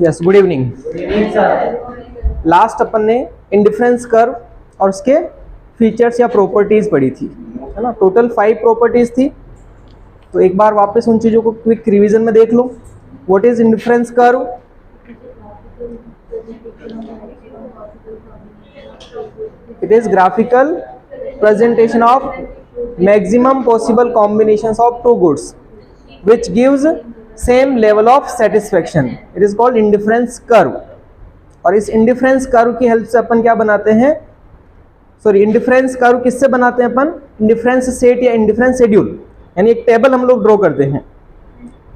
Yes, good evening. Last अपन ने indifference curve और उसके फीचर्स या प्रॉपर्टीज पढ़ी थी, है ना। टोटल 5 प्रॉपर्टीज थी। तो एक बार वापस उन चीजों को क्विक रिवीजन में देख लो। What is indifference curve? It is graphical presentation of maximum possible combinations of two goods which gives same level of satisfaction. It is called indifference curve. और इस इंडिफरेंस कर्व की हेल्प से अपन क्या बनाते हैं, सॉरी इंडिफरेंस कर्व किससे बनाते हैं अपन? इंडिफरेंस सेट या इंडिफरेंस शेड्यूल, यानी एक टेबल हम लोग ड्रॉ करते हैं,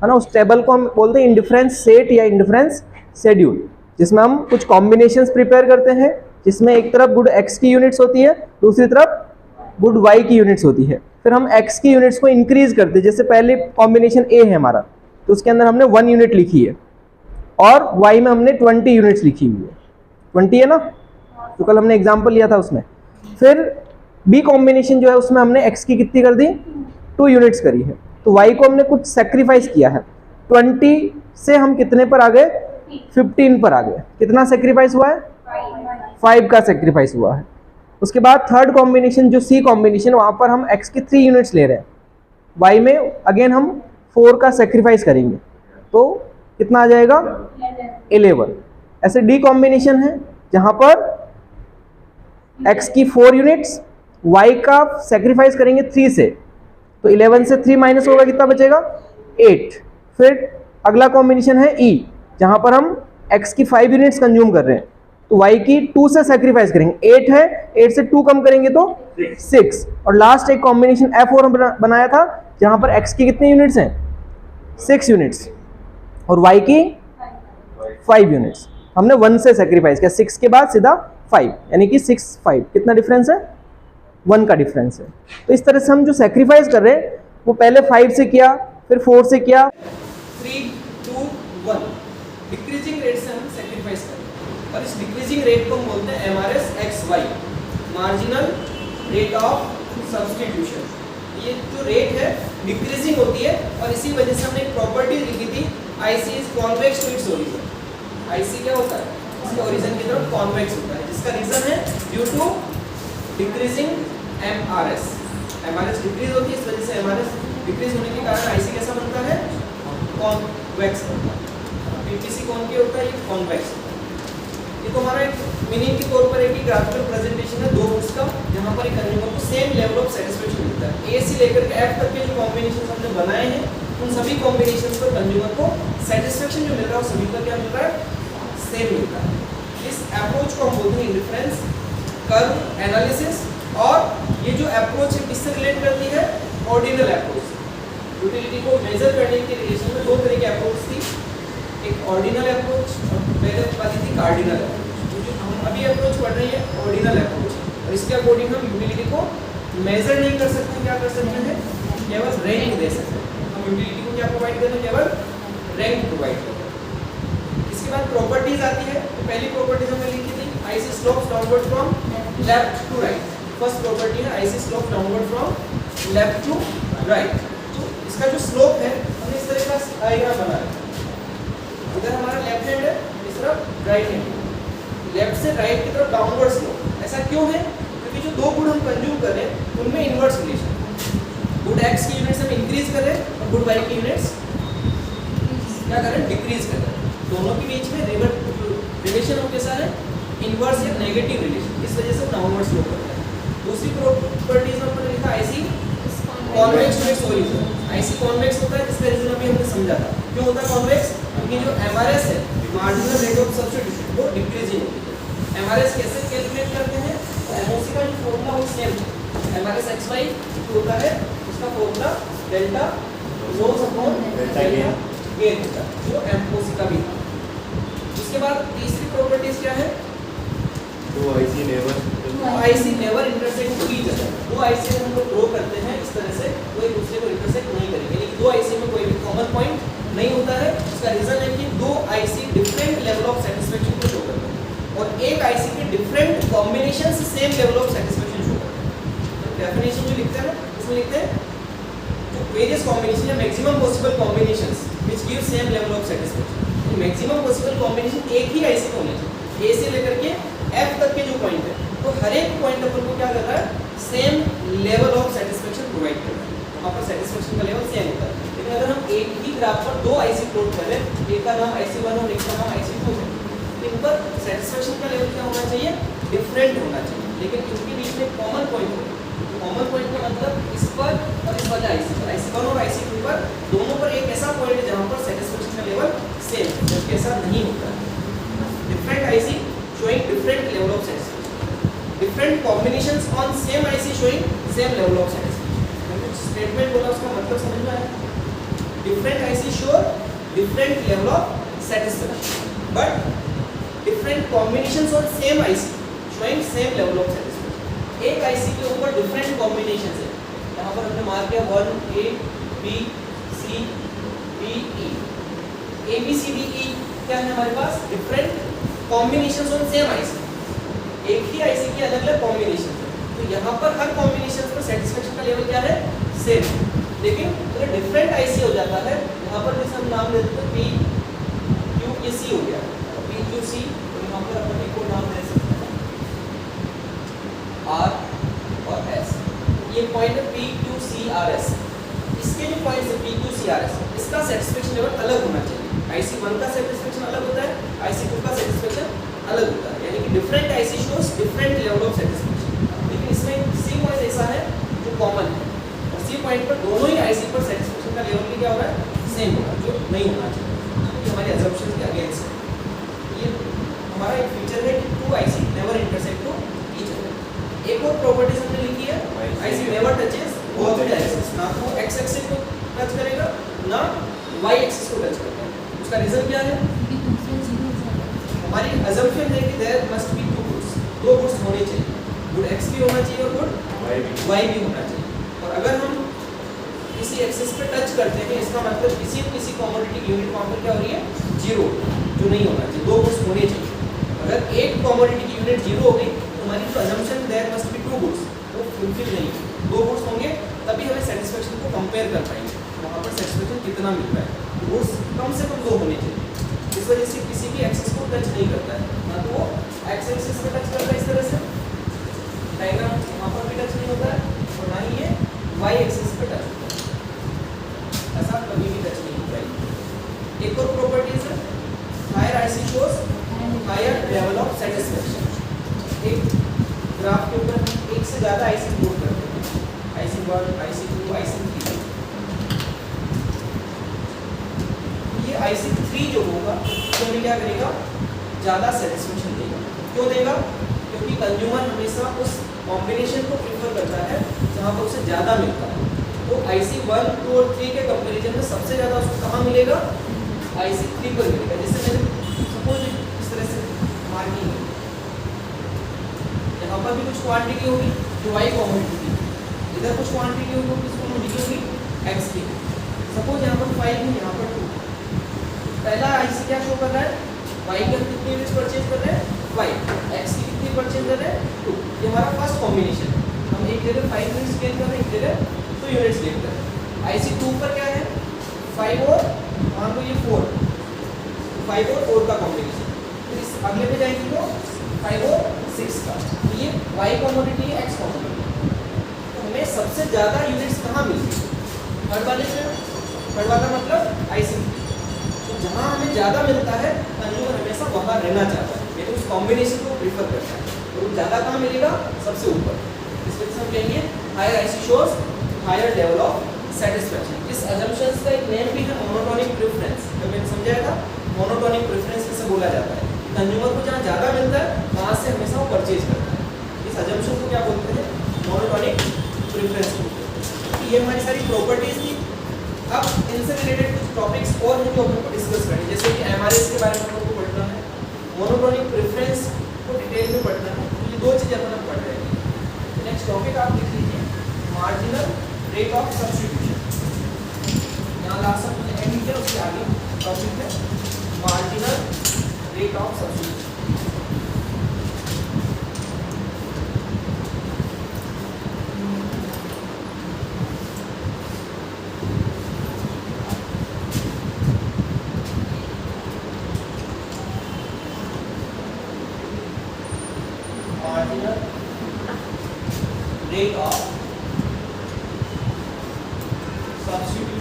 है ना। उस टेबल को हम बोलते हैं इंडिफरेंस सेट या इंडिफरेंस शेड्यूल, जिसमें हम कुछ कॉम्बिनेशंस प्रिपेयर करते हैं, जिसमें एक तरफ गुड एक्स की यूनिट्स होती है, दूसरी तरफ गुड वाई की यूनिट्स होती है। फिर हम एक्स की यूनिट्स को इंक्रीज करते हैं। जैसे पहले कॉम्बिनेशन ए है हमारा, तो उसके अंदर हमने 1 यूनिट लिखी है, और वाई में हमने 20 यूनिट्स लिखी हुई है। 20 है ना, तो कल हमने एग्जाम्पल लिया था उसमें। फिर बी कॉम्बिनेशन जो है उसमें हमने एक्स की कितनी कर दी? 2 यूनिट्स करी है। तो वाई को हमने कुछ सेक्रीफाइस किया है। 20 से हम कितने पर आ गए? 15 पर आ गए। कितना सेक्रीफाइस हुआ है? 5 का सेक्रीफाइस हुआ है। उसके बाद थर्ड कॉम्बिनेशन जो सी कॉम्बिनेशन, वहां पर हम x की 3 यूनिट्स ले रहे हैं, y में अगेन हम 4 का सेक्रीफाइस करेंगे, तो कितना आ जाएगा? 11। ऐसे डी कॉम्बिनेशन है जहां पर x की 4 यूनिट्स, y का सेक्रीफाइस करेंगे 3 से, तो 11 से 3 माइनस होगा, कितना बचेगा? 8। फिर अगला कॉम्बिनेशन है ई, जहां पर हम x की 5 यूनिट्स कंज्यूम कर रहे हैं, तो y की 2 से सेक्रीफाइस करेंगे। 8 है, 8 से 2 कम करेंगे तो 6। और लास्ट एक कॉम्बिनेशन F4 बनाया था, जहां पर x की कितनी यूनिट्स हैं? 6 यूनिट्स, और y की 5 यूनिट्स। हमने 1 से सेक्रीफाइस किया, 6 के बाद सीधा 5, यानी कि 6 5। कितना डिफरेंस है? 1 का डिफरेंस है। तो इस तरह से हम जो सेक्रीफाइस कर रहे हैं वो पहले 5 से किया, फिर 4 से किया, 3 2 1 डिक्रीजिंग रेट से हम सेक्रीफाइस कर रहे हैं। और इस डिक्रीजिंग रेट को हम बोलते हैं MRS XY, marginal rate of substitution. ये जो रेट है डिक्रीजिंग होती है, और इसी वजह से हमने एक प्रॉपर्टी लिखी थी, IC is convex to its origin. IC क्या होता है? इसके ओरिजिन की तरफ कॉन्वेक्स होता है, जिसका रीजन है due to decreasing MRS। MRS decrease होती है, इस वजह से MRS डिक्रीज होने के कारण IC कैसा बनता है? कॉन्वेक्स बनता है। PPC कौन के होता है? ये कॉन्वेक्स। ये तो हमारा एक मीनिंग के तौर पर एक ग्राफिकल प्रेजेंटेशन है 2 बुक्स का, जहां पर एक कंज्यूमर को सेम लेवल ऑफ सेटिस्फेक्शन मिलता है। ए से लेकर के एफ तक के जो कॉम्बिनेशंस हमने बनाए हैं, उन सभी कॉम्बिनेशंस पर कंज्यूमर को सेटिस्फेक्शन जो मिल रहा है, वो सभी का क्या मिल रहा है? सेम मिलता है। इस अप्रोच को हम बोलते हैं इंडिफरेंस कर्व एनालिसिस। और ये जो अप्रोच है किससे रिलेट करती है? Ordinal approach. यूटिलिटी को मेजर करने के रिलेशन में 2 तरह की अप्रोच थी, एक ऑर्डिनल अप्रोच और पहले वाली थी कार्डिनल अप्रोच। जो हम अभी अप्रोच पढ़ रहे हैं ऑर्डिनल अप्रोच, और इसके अकॉर्डिंग हम यूटिलिटी को मेजर नहीं कर सकते। क्या कर सकते हैं? केवल रैंक दे सकते हैं। हम यूटिलिटी को क्या प्रोवाइड करते हैं? केवल रैंक प्रोवाइड करते हैं। इसके बाद प्रॉपर्टीज आती है। तो पहली प्रॉपर्टीज हमने लिखी थी, IC slopes downward from left to right. First property है IC slope downward from left to right. तो इसका जो स्लोप है, हमने इस तरह का डायग्राम बनाया। इधर हमारा लेफ्ट हैंड है, इस तरफ राइट हैंड है। लेफ्ट से राइट की तरफ डाउनवर्ड स्लोप। ऐसा क्यों है? क्योंकि जो 2 गुड हम कंज्यूम कर रहे हैं उनमें इनवर्स रिलेशन है। गुड x की यूनिट्स हम इंक्रीज कर रहे हैं, और गुड y की यूनिट्स क्या कर रहे हैं? डिक्रीज कर रहे हैं। दोनों के बीच में रिलेशन हम कैसा है? इनवर्स या नेगेटिव रिलेशन। इस वजह से डाउनवर्ड स्लोप होता है। दूसरी प्रॉपर्टीज में हमने लिखा IC convex to its origin. IC convex होता है, जिसका रीजन अभी हमने समझा था। क्यों होता है कॉन्वेक्स? क्योंकि जो MRS है, मार्जिनल रेट ऑफ सब्स्टिट्यूशन, वो डिक्रीजिंग होती है। MRS कैसे कैलकुलेट करते हैं? MOC का जो फॉर्मूला वो सेम है। MRS XY जो होता है, उसका formula delta loss upon delta gain होता है, जो MOC का भी था। उसके बाद तीसरी प्रॉपर्टीज क्या है? दो IC never intersect each other. 2 IC हम लोग ड्रॉ करते हैं इस तरह से, वो एक दूसरे को इंटरसेक्ट नहीं करेंगे, यानी 2 IC में कोई भी कॉमन पॉइंट नहीं होता है। इसका रीजन है कि 2 IC different level of satisfaction को शो करते हैं, और एक IC के डिफरेंट कॉम्बिनेशन से same level of satisfaction show करते हैं। तो डेफिनेशन जो लिखते हैं ना, इसमें लिखते हैं जो वेरियस कॉम्बिनेशन या maximum possible combinations which give same level of satisfaction. Maximum possible combination एक ही आईसी होने चाहिए, ए से लेकर के एफ तक के जो पॉइंट है, तो हर एक पॉइंट अपन को क्या कर रहा है, same level of satisfaction provide कर रहा है, वहाँ पर सेटिस्फेक्शन का लेवल सेम होता है। लेकिन अगर हम एक ही ग्राफ पर दो आईसी प्लॉट कर रहे हैं, एक का नाम IC1 और एक का नाम IC2 है, इन पर सेटिस्फेक्शन का लेवल क्या होना चाहिए, डिफरेंट होना चाहिए, लेकिन इनके बीच में कॉमन पॉइंट हो। कॉमन पॉइंट का मतलब इस पर और इस वाले आईसी पर, IC1 और IC2 पर, दोनों पर एक ऐसा पॉइंट है जहाँ पर सेटिस्फेक्शन का लेवल सेम, जबकि ऐसा नहीं होता है। Different IC showing different level of satisfaction, different combinations on same IC showing same level of satisfaction। कुछ स्टेटमेंट बोला उसका मतलब समझ में आया? Different IC show different level of satisfaction, but different combinations on same IC showing same level of satisfaction। एक IC के ऊपर different combinations है, यहाँ पर हमने मार्क किया 1 A B C D E, A B C D E क्या है हमारे पास, different combinations on same IC, एक ही आईसी की अलग अलग कॉम्बिनेशन है, तो यहाँ पर हर कॉम्बिनेशन पर सेटिस्फेक्शन का लेवल क्या है, सेम। लेकिन अगर डिफरेंट आईसी हो जाता है, यहाँ पर जैसे हम नाम दे देते हैं पी क्यू ये सी हो गया, पी क्यू सी, तो यहाँ पर अपन एक और नाम दे सकते हैं आर और एस, ये पॉइंट है P Q C R S. इसके जो पॉइंट्स है P Q C R S, इसका सेटिस्फेक्शन लेवल अलग होना चाहिए। IC1 का सेटिस्फेक्शन अलग होता है, IC2 का सेटिस्फेक्शन अलग होता है, यानी कि different IC shows different level of satisfaction. लेकिन इसमें सी पॉइंट ऐसा है जो कॉमन है, और सी पॉइंट पर दोनों ही आईसी पर सेटिस्फेक्शन का लेवल भी क्या हो रहा है, सेम हो रहा है, जो नहीं होना चाहिए। ये हमारी अजम्पशन के अगेंस्ट है। ये हमारा एक फीचर है कि two IC never intersect to each other. एक और प्रॉपर्टीज हमने लिखी है, IC never touches both the axis, ना तो एक्स एक्सिस को टच करेगा ना वाई एक्सिस को टच करेगा। उसका रीजन क्या है, हमारी अजम्पशन है कि there must be two goods, दो गुड्स होने चाहिए, गुड एक्स भी होना चाहिए और गुड वाई भी होना चाहिए। और अगर हम किसी एक्सिस पे टच करते हैं, इसका मतलब किसी न किसी कमोडिटी की यूनिट वहाँ पर क्या हो रही है, जीरो, जो नहीं होना चाहिए, दो गुड्स होने चाहिए। अगर एक कमोडिटी की यूनिट जीरो हो गई, तो हमारी जो assumption there must be two goods, वो फुलफिल नहीं है। दो गुड्स होंगे तभी हमें सेटिस्फेक्शन को कंपेयर कर पाएंगे, वहाँ पर सेटिस्फेक्शन कितना मिल रहा है, गुड्स कम से कम दो होने चाहिए। इस वजह से किसी भी एक्सिस को टच नहीं करता है, ना तो वो एक्स एक्सिस पे टच करता है इस तरह से, डायग्राम वहाँ पर भी टच नहीं होता है, और ना ही ये वाई एक्सिस पे टच होता है, ऐसा कभी भी टच नहीं होता है। एक और प्रॉपर्टीज है, higher IC shows higher level of satisfaction. एक ग्राफ के ऊपर एक से ज़्यादा आईसी प्लॉट करते हैं, IC1 IC2 IC3, ये IC3 जो होगा तो हमें क्या करेगा, ज़्यादा सेटिस्फेक्शन देगा। क्यों देगा, क्योंकि कंज्यूमर हमेशा उस कॉम्बिनेशन को प्रीफर करता है जहाँ पर उसे ज़्यादा मिलता है। तो IC1 2 और 3 के कंपैरिजन में सबसे ज़्यादा उसको कहाँ मिलेगा, IC3 पर मिलेगा। जैसे मैंने सपोज इस तरह से मार्किंग है, यहाँ पर भी कुछ क्वांटिटी होगी जो वाई कॉमोडिटी की, इधर कुछ क्वांटिटी होगी किस कॉमोडिटी होगी, एक्स की। सपोज यहाँ पर 5 है, यहाँ पर 2, पहला आईसी क्या शो कर रहा है, वाई का कितनी यूनिट्स परचेज कर रहे हैं 5, एक्स की कितनी परचेज कर रहे हैं 2। ये हमारा फर्स्ट कॉम्बिनेशन है, हम एक जगह 5 यूनिट्स गेन कर रहे हैं, एक जगह 2 यूनिट्स गेन कर रहे हैं। IC2 पर क्या है, 5 और मान लो ये 4, 5 और 4 का कॉम्बिनेशन। फिर इस अगले पे जाएंगे तो 5 और 6 का, तो ये वाई कॉमोडिटी है, एक्स कॉमोडिटी। तो हमें सबसे ज़्यादा यूनिट्स कहाँ मिलती है, थर्ड वाले से, थर्ड वाला मतलब IC3। जहाँ हमें ज़्यादा मिलता है, कंज्यूमर हमेशा वहाँ रहना चाहता है, लेकिन उस कॉम्बिनेशन को प्रीफर करता है, तो ज़्यादा कहाँ मिलेगा, सबसे ऊपर। इस वजह से हम कहेंगे higher IC shows higher level of satisfaction. इस अजम्पशंस का एक नेम भी है मोनोटोनिक प्रेफरेंस, जब मैंने समझाया था मोनोटोनिक प्रेफरेंस कैसे बोला जाता है, कंज्यूमर को जहाँ ज़्यादा मिलता है वहाँ से हमेशा वो परचेज करता है। इस अजम्पशन को क्या बोलते हैं, मोनोटोनिक प्रेफरेंस बोलते हैं। ये हमारी सारी प्रॉपर्टीज थी। अब इनसे रिलेटेड कुछ टॉपिक्स और हैं जो हम लोग डिस्कस करेंगे, जैसे कि एमआरएस के बारे में हम लोग को पढ़ना है, मोनोटोनिक प्रेफरेंस को डिटेल में पढ़ना है। तो ये दो चीज़ें अपन पढ़ रहे हैं। नेक्स्ट टॉपिक आप लिख लीजिए, मार्जिनल रेट ऑफ सब्स्टिट्यूशन। यहाँ लास्ट तक मुझे एंड किया, उसके आगे टॉपिक है marginal rate of substitution.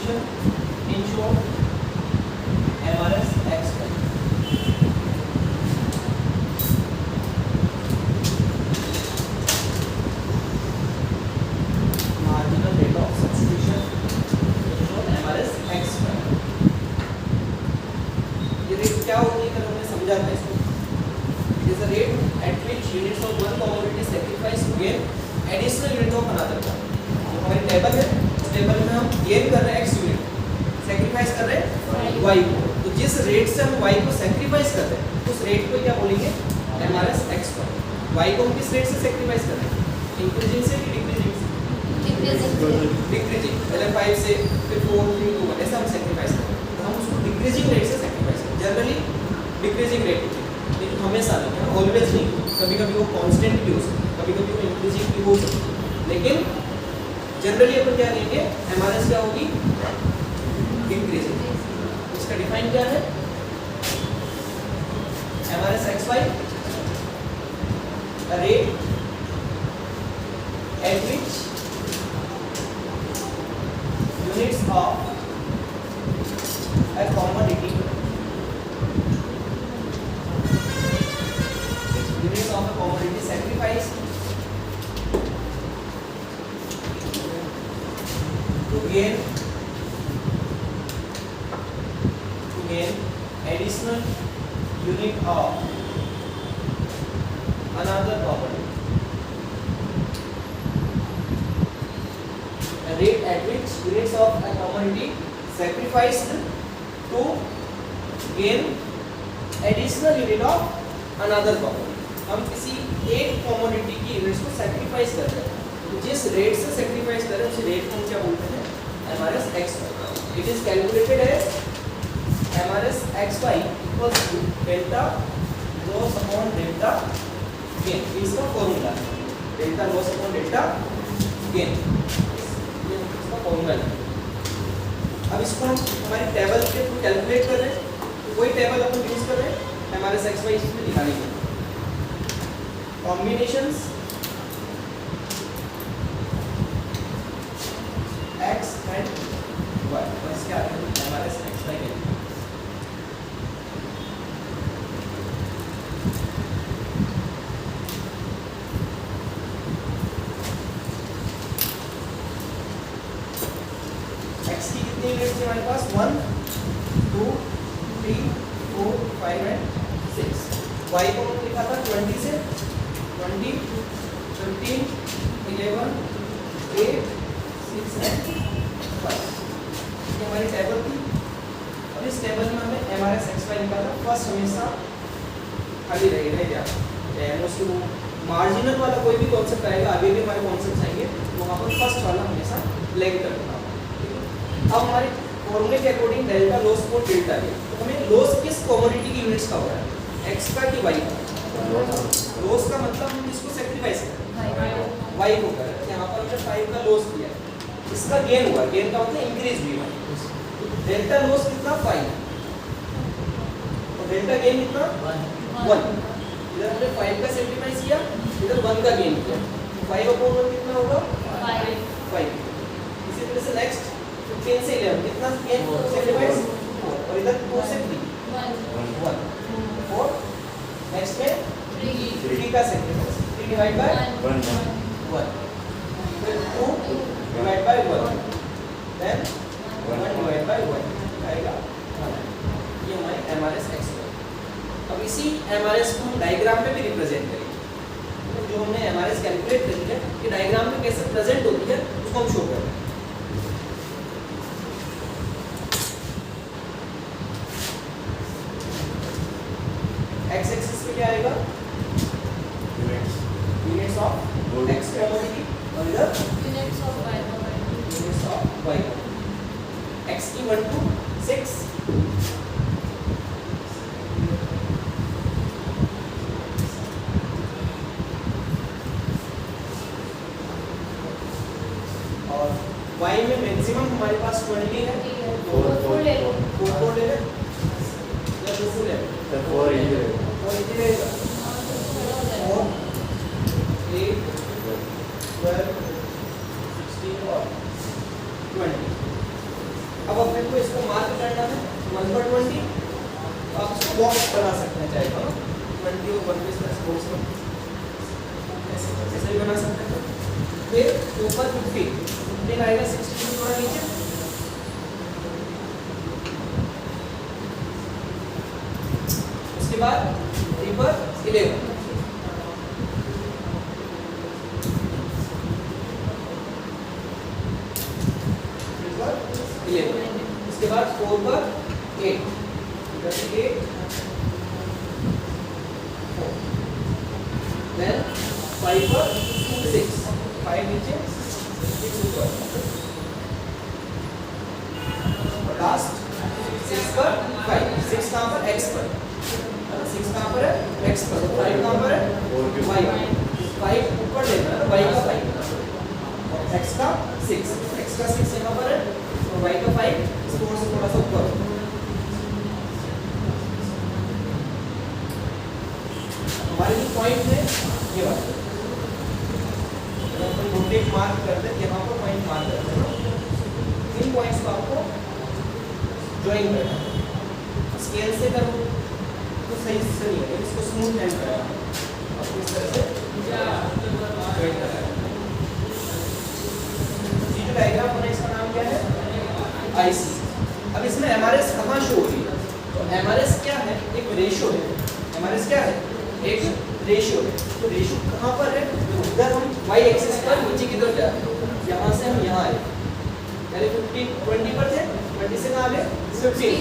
equation in short MRS XY. Marginal rate of substitution in short MRS XY. ये रेट क्या होती है, कल हमने समझा था इसको. It is the rate at which units of one commodity sacrifice to gain additional unit of another one. जो हमारी टेबल है, उस टेबल में हम गेन कर रहे हैं x यूनिट, सेक्रीफाइस कर रहे हैं y को. तो जिस रेट से हम y को सेक्रीफाइस कर रहे हैं उस रेट को क्या बोलेंगे, MRS XY. y को हम किस रेट से सेक्रीफाइस कर रहे हैं, इंक्रीजिंग से कि डिक्रीजिंग से? डिक्रीजिंग. पहले 5 से फिर 4 3 2 1 ऐसा हम सेक्रीफाइस कर रहे हैं. तो हम उसको डिक्रीजिंग रेट से सेक्रीफाइस करते हैं. जनरली डिक्रीजिंग रेट होती है, लेकिन हमेशा नहीं, ऑलवेज नहीं. कभी कभी वो कांस्टेंट भी हो सकती है, कभी कभी वो इंक्रीजिंग भी हो सकती है, लेकिन जनरली अपन क्या लेंगे, MRS क्या होगी, इंक्रीजिंग. इसका डिफाइन क्या है, MRS XY a rate at which units of a commodity sacrificed to gain additional unit of another property. The rate at which units of a commodity sacrificed to gain additional unit of another property. हम किसी एक commodity की units को sacrifice कर रहे हैं, तो जिस रेट से सेक्रीफाइस कर रहे हैं उस रेट को हम क्या बोलते हैं, MRS XY. It is calculated as MRS XY equals to delta loss upon delta gain. इसका फॉर्मूला है delta loss upon delta gain, इसका फॉर्मूला है. अब इसको हम हमारी टेबल के थ्रू कैलकुलेट कर रहे हैं, तो कोई टेबल अपन यूज कर रहे हैं MRS XY इसमें दिखाने के लिए. Combinations x and y. बस क्या है, MRS XY है. x की कितनी यूनिट्स है हमारे पास, 1 2 3 4 5 and 6. y को हमने लिखा था 20 से 20 15 11 8 6 and 5. ये हमारी टेबल थी. अब इस टेबल में हमें MRS XY निकालना. फर्स्ट हमेशा खाली रहेगा, मोस्टली वो मार्जिनल वाला कोई भी कॉन्सेप्ट आएगा, आगे भी हमारे कॉन्सेप्ट आएंगे, तो वहाँ पर फर्स्ट वाला हमेशा ब्लैंक करना होगा. अब हमारे फॉर्मूले के अकॉर्डिंग डेल्टा लॉस को डेल्टा गेन. तो हमें लॉस किस कमोडिटी की यूनिट्स का हो रहा है, x का कि y का? लॉस का मतलब हम इसको सेक्रीफाइस कर रहे हैं, y को कर रहे हैं. यहाँ पर हमने 5 का लॉस किया, इसका गेन हुआ. गेन का मतलब इंक्रीज भी हुआ. डेल्टा लॉस कितना, 5, और डेल्टा गेन कितना, 1. इधर हमने 5 का सेक्रीफाइस किया, इधर 1 का गेन किया. 5 अपॉन 1 कितना होगा, 5. इसी तरह से नेक्स्ट 15 से 11 कितना गेन सेक्रीफाइस, 4, और इधर 2 से 3 1 4. नेक्स्ट में 3 का सेक्रीफाइस, 3 डिवाइड बाय 1, फिर 2 divide by 1, then 1 divide by 1 आएगा 1. ये हमारी MRS XY. अब इसी MRS को हम डायग्राम में भी रिप्रेजेंट करेंगे. तो जो हमने MRS कैलकुलेट करी है, ये डायग्राम में कैसे प्रेजेंट होती है उसको हम शो कर रहे हैं. x एक्सिस पे क्या आएगा, यूनिट्स ऑफ x कमोडिटी, और इधर यूनिट्स ऑफ y. x की 1 to 6, और y में मैक्सिमम हमारे पास 20 है. 4 ले लो, 4 ले ले या 2 ले लो, 4 इजी रहेगा. 4 8 12 16 और 20. अब अपने को इसको मार्क करना है 1/20, तो आप इसको बॉक्स बना सकते हैं चाहे तो 20 और 1 प्लस बॉक्स में ऐसे भी बना सकते हैं। फिर ऊपर 15 आएगा, 16 से थोड़ा नीचे, उसके बाद 3 पर 11, उसके बाद 4 पर 8, इधर से 8, 4, then 5 पर 6, 5 नीचे 6 ऊपर, और लास्ट 6 पर 5, 6 कहाँ पर x पर, 6 कहाँ पर है x पर, 5 कहाँ पर है y पर, 5 ऊपर लेना है y का 5 और x का 6, x का 6 यहाँ पर है और y का 5 स्कोर से थोड़ा सा ऊपर। हमारे जो पॉइंट है ये वाला, अगर अपन रोटेट मार्क करते हैं यहाँ पर पॉइंट मार्क करते हैं, इन पॉइंट्स को आपको ज्वाइन करना है। स्केल से करो तो सही से नहीं होगा, इसको स्मूथ एंड करना आपको इस तरह से ज्वाइन करना है। ये जो डायग्राम बना इसका नाम क्या है, आईसी। अब इसमें एमआरएस कहाँ शो हो रही है, तो एमआरएस क्या है, एक रेशियो है। एमआरएस क्या है, एक रेशियो है। तो रेशियो कहाँ पर है, इधर हम वाई एक्सिस पर नीचे की तरफ जा रहे हैं, यहाँ से हम यहाँ आए, पहले 20 पर थे, 20 से कहाँ आ गए 15,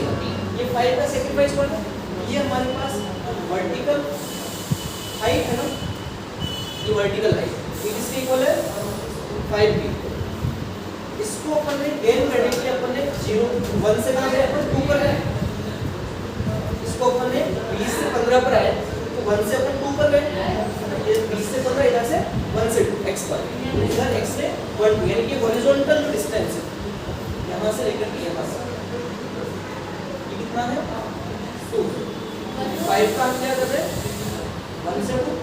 ये 5 का सेक्रीफाइस कर दो, ये हमारे पास वर्टिकल हाइट है ना, ये वर्टिकल हाइट, ये किसके इक्वल है 5 की। इसको अपन ने गेन करने के लिए अपन ने 1 से कहाँ गए अपन 2 पर गए, इसको अपन ने 20 से 15 पर आए तो 1 से अपन 2 पर गए, ये 20 से 15 इधर से 1 से 2 x पर, इधर x से 1 यानी कि हॉरिजॉन्टल डिस्टेंस है यहाँ से लेकर के यहाँ से, ये कितना है 2, 5 का हम क्या कर रहे हैं 1 से 2,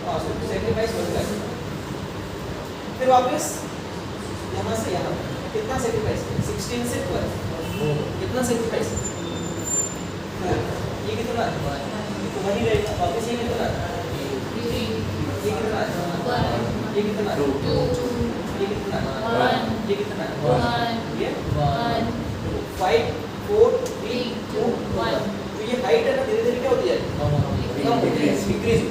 हाँ सेक्रीफाइस 1 का, फिर वापस यहाँ से यहाँ कितना सेक्रीफाइस, 16 से 12 कितना सेक्रीफाइस, ये कितना तो वही रहेगा, वापस ये कितना, ये कितना, ये कितना, ये कितना, ये कितना, ये 5 4 3 2 1, तो ये हाइट है ना धीरे धीरे क्या होती है डिक्रीज,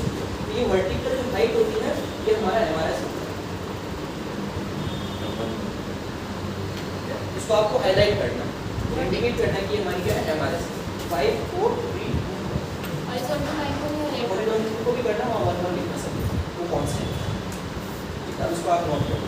ये वर्टिकल जो हाइट होती है ये हमारा एमआरएस, इसको आपको हाईलाइट करना, इंडिकेट करना कि हमारी क्या है एमआरएस 5 4 3, हॉरिजॉन्टल को भी करना, वहाँ 1 1 लिखना सकते वो कांस्टेंट, अब इसको आप नोट करो।